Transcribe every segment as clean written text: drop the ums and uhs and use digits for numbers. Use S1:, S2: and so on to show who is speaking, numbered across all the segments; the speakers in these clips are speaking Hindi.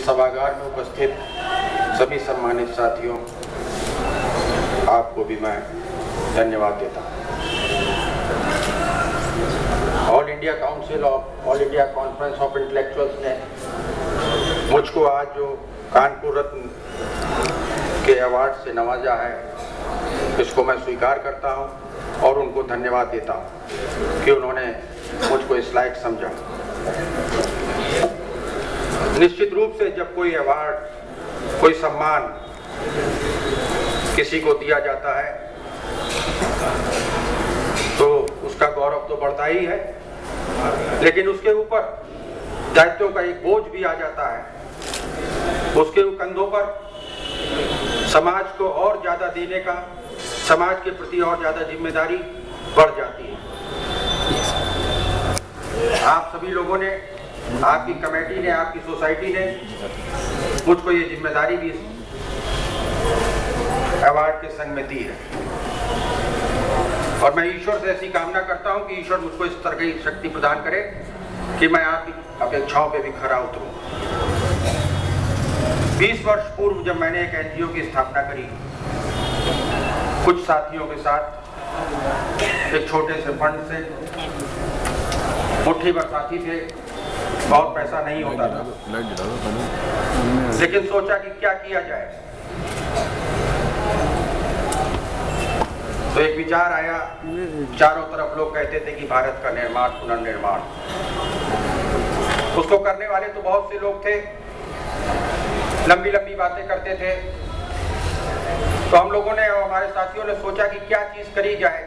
S1: इस सभागार में उपस्थित सभी सम्मानित साथियों, आपको भी मैं धन्यवाद देता हूँ। All India council of all India conference of intellectuals ने मुझको आज जो कानपुर रत्न के अवार्ड से नवाजा है, इसको मैं स्वीकार करता हूँ और उनको धन्यवाद देता हूँ कि उन्होंने मुझको इस लायक समझा। निश्चित रूप से जब कोई अवार्ड, कोई सम्मान किसी को दिया जाता है तो उसका गौरव तो बढ़ता ही है, लेकिन उसके ऊपर दायित्वों का एक बोझ भी आ जाता है। उसके कंधों पर समाज को और ज्यादा देने का, समाज के प्रति और ज्यादा जिम्मेदारी बढ़ जाती है। आप सभी लोगों ने, आपकी कमेटी ने, आपकी सोसाइटी ने मुझको ये जिम्मेदारी भी अवार्ड के संग में दी है और मैं ईश्वर से ऐसी कामना करता हूं कि ईश्वर मुझको इस तरह की शक्ति प्रदान करे कि मैं आपकी अपेक्षाओं पे भी खरा उतरूं। 20 वर्ष पूर्व जब मैंने एक एनजीओ की स्थापना करी, कुछ साथियों के साथ एक छोटे से फंड से, मुट्ठी भर साथी थे, बहुत पैसा नहीं होता था, लेकिन सोचा कि क्या किया जाए। तो एक विचार आया, चारों तरफ लोग कहते थे कि भारत का निर्माण, पुनर्निर्माण। उसको करने वाले तो बहुत से लोग थे, लंबी लंबी बातें करते थे। तो हम लोगों ने और हमारे साथियों ने सोचा कि क्या चीज करी जाए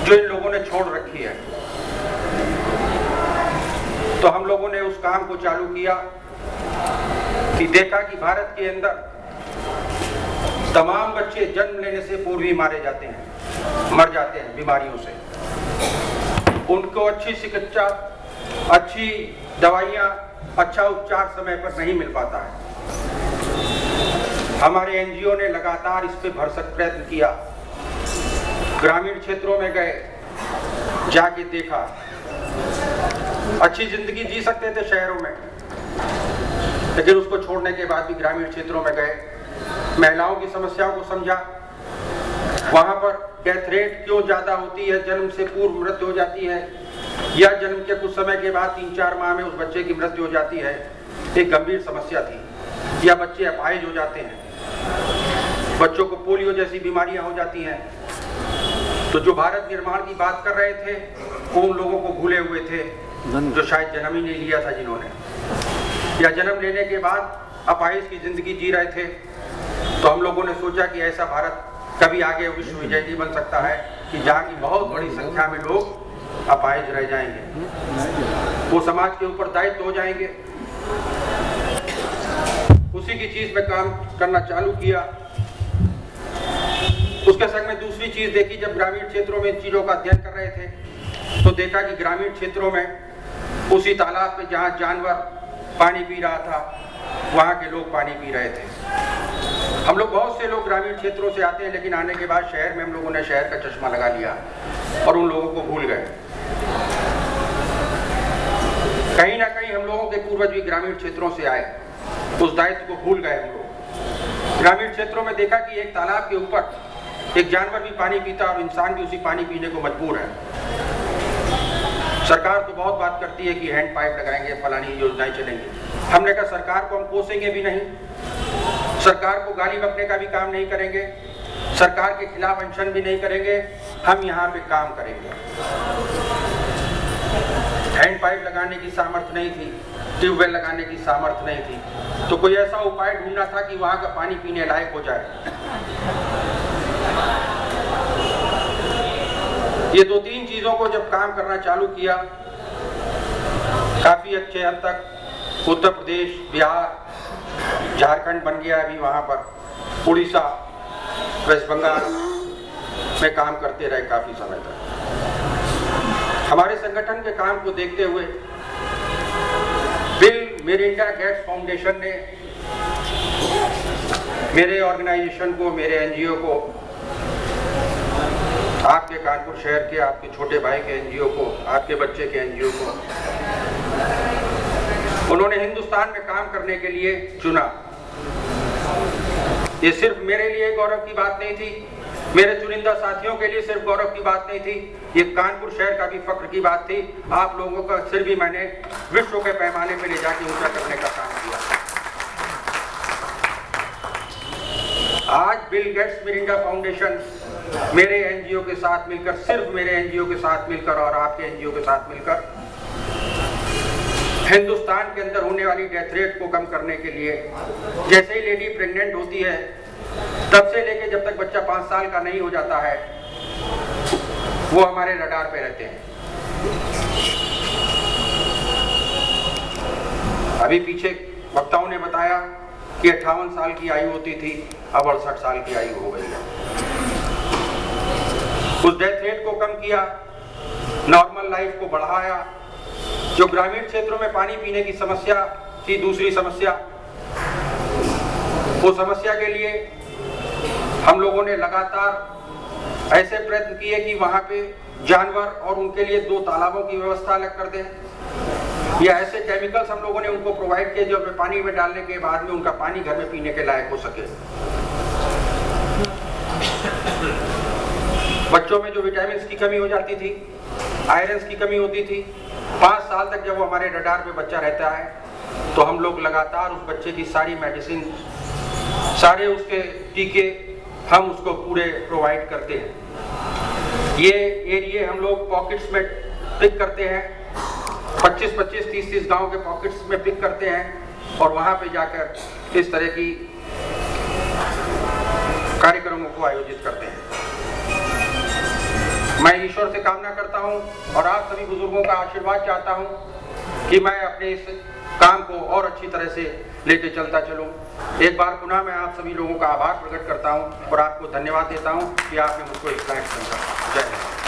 S1: जो इन लोगों ने छोड़ रखी है। तो हम लोगों ने उस काम को चालू किया कि देखा कि भारत के अंदर तमाम बच्चे जन्म लेने से पूर्व ही मारे जाते हैं, मर जाते हैं बीमारियों से। उनको अच्छी चिकित्सा, अच्छी दवाइयाँ, अच्छा उपचार समय पर नहीं मिल पाता है। हमारे एनजीओ ने लगातार इस पे भरसक प्रयत्न किया, ग्रामीण क्षेत्रों में गए, जाके देखा। अच्छी जिंदगी जी सकते थे शहरों में, लेकिन उसको छोड़ने के बाद भी ग्रामीण क्षेत्रों में गए, महिलाओं की समस्याओं को समझा। वहां पर डेथ रेट क्यों ज्यादा होती है, जन्म से पूर्व मृत्यु हो जाती है या जन्म के कुछ समय के बाद 3-4 माह में उस बच्चे की मृत्यु हो जाती है, एक गंभीर समस्या थी। या बच्चे अपाहिज हो जाते हैं, बच्चों को पोलियो जैसी बीमारियां हो जाती हैं। तो जो भारत निर्माण की बात कर रहे थे वो उन लोगों को भूले हुए थे जो शायद जन्म ही नहीं लिया था, जिन्होंने, या जन्म लेने के बाद अपाहिज की जिंदगी जी रहे थे। तो हम लोगों ने सोचा कि ऐसा भारत कभी आगे विश्व विजय नहीं बन सकता है कि जहाँ की बहुत बड़ी संख्या में लोग अपाहिज रह जाएंगे, वो समाज के ऊपर दायित्व हो जाएंगे। उसी की चीज में काम करना चालू किया। उसके संग में दूसरी चीज देखी, जब ग्रामीण क्षेत्रों में इन चीजों का अध्ययन कर रहे थे तो देखा कि ग्रामीण क्षेत्रों में उसी तालाब पे जहाँ जानवर पानी पी रहा था, वहाँ के लोग पानी पी रहे थे। हम लोग, बहुत से लोग ग्रामीण क्षेत्रों से आते हैं, लेकिन आने के बाद शहर में हम लोगों ने शहर का चश्मा लगा लिया और उन लोगों को भूल गए। कहीं ना कहीं हम लोगों के पूर्वज भी ग्रामीण क्षेत्रों से आए, उस दायित्व को भूल गए हम लोग। ग्रामीण क्षेत्रों में देखा कि एक तालाब के ऊपर एक जानवर भी पानी पीता और इंसान भी उसी पानी पीने को मजबूर है। सरकार तो बहुत बात करती है कि हैंड पाइप लगाएंगे, फलानी योजनाएं चलेंगी। हमने कहा सरकार को हम कोसेंगे भी नहीं, सरकार को गाली बकने का भी काम नहीं करेंगे, सरकार के खिलाफ अनशन भी नहीं करेंगे, हम यहाँ पे काम करेंगे। हैंड पाइप लगाने की सामर्थ्य नहीं थी, ट्यूबवेल लगाने की सामर्थ्य नहीं थी, तो कोई ऐसा उपाय ढूंढना था कि वहाँ का पानी पीने लायक हो जाए। ये 2-3 चीजों को जब काम करना चालू किया, काफी अच्छे हद तक उत्तर प्रदेश, बिहार, झारखंड बन गया अभी, वहां पर उड़ीसा, वेस्ट बंगाल में काम करते रहे काफी समय तक। हमारे संगठन के काम को देखते हुए बिल मेलिंडा गेट्स फाउंडेशन ने मेरे ऑर्गेनाइजेशन को, मेरे एनजीओ को, आपके कानपुर शहर के, आपके छोटे भाई के एनजीओ को, आपके बच्चे के एनजीओ को उन्होंने हिंदुस्तान में काम करने के लिए चुना। ये सिर्फ मेरे लिए गौरव की बात नहीं थी, मेरे चुनिंदा साथियों के लिए सिर्फ गौरव की बात नहीं थी, ये कानपुर शहर का भी फख्र की बात थी। आप लोगों का सिर भी मैंने विश्व के पैमाने पर ले जाके ऊंचा करने का काम किया। आज बिल गेट्स मिरिंडा फाउंडेशन मेरे एनजीओ के साथ मिलकर, सिर्फ मेरे एनजीओ के साथ मिलकर और आपके एनजीओ के साथ मिलकर हिंदुस्तान के अंदर होने वाली डेथ रेट को कम करने के लिए, जैसे ही लेडी प्रेग्नेंट होती है तब से लेके जब तक बच्चा 5 साल का नहीं हो जाता है, वो हमारे रडार पे रहते हैं। अभी पीछे वक्ताओं ने बताया कि 58 साल की आयु होती थी, अब 68 साल की आयु हो गई है। उस डेथ रेट को कम किया, नॉर्मल लाइफ को बढ़ाया। जो ग्रामीण क्षेत्रों में पानी पीने की समस्या थी, दूसरी समस्या, वो समस्या के लिए हम लोगों ने लगातार ऐसे प्रयत्न किए कि वहां पे जानवर और उनके लिए 2 तालाबों की व्यवस्था अलग कर दें, या ऐसे केमिकल्स हम लोगों ने उनको प्रोवाइड किए जो पानी में डालने के बाद में उनका पानी घर में पीने के लायक हो सके। बच्चों में जो विटामिन की कमी हो जाती थी, आयरन की कमी होती थी, 5 साल तक जब वो हमारे रडार पे बच्चा रहता है तो हम लोग लगातार उस बच्चे की सारी मेडिसिन, सारे उसके टीके हम उसको पूरे प्रोवाइड करते हैं। ये एरिया हम लोग पॉकेट्स में पिक करते हैं, 25-25, 30-30 गांव के पॉकेट्स में पिक करते हैं और वहां पे जाकर इस तरह की कार्यक्रमों को आयोजित करते हैं। मैं ईश्वर से कामना करता हूं और आप सभी बुजुर्गों का आशीर्वाद चाहता हूं कि मैं अपने इस काम को और अच्छी तरह से लेके चलता चलूं। एक बार पुनः मैं आप सभी लोगों का आभार प्रकट करता हूं और आपको धन्यवाद देता हूं कि आपने मुझको इस लायक समझा। जय हिंद।